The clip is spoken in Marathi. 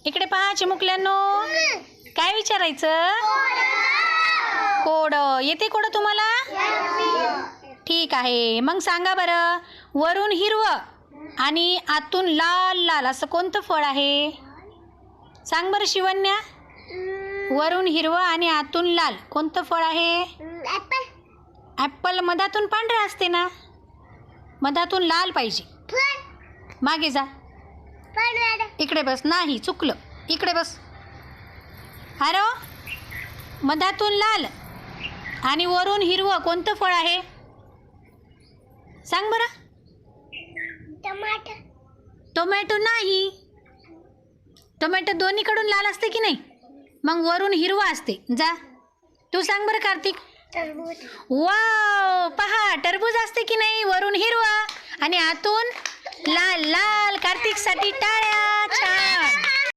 इकडे पहा चिमुकल्यांनो, काय विचारायचं? कोड येते कोड तुम्हाला? ठीक आहे, मग सांगा बरं, वरून हिरवं आणि आतून लाल लाल असं कोणतं फळ आहे? सांग बरं शिवन्या. वरून हिरवं आणि आतून लाल कोणतं फळ आहे? ॲपल. मधातून पांढरे असते ना, मधातून लाल पाहिजे. मागे जा, इकडे बस. नाही, चुकलं, इकडे बस. अरे मधातून लाल आणि वरून हिरवं कोणतं फळ आहे? सांग बरं. टोमॅटो नाही. टोमॅटो दोन्हीकडून लाल असते की नाही, मग वरून हिरवं असते. जा, तू सांग बरं कार्तिक. वाव, पहा, टरबूज असते की नाही, वरून हिरवं आणि आतून लाल लाल. कार्तिकसाठी टाळ्या. छान.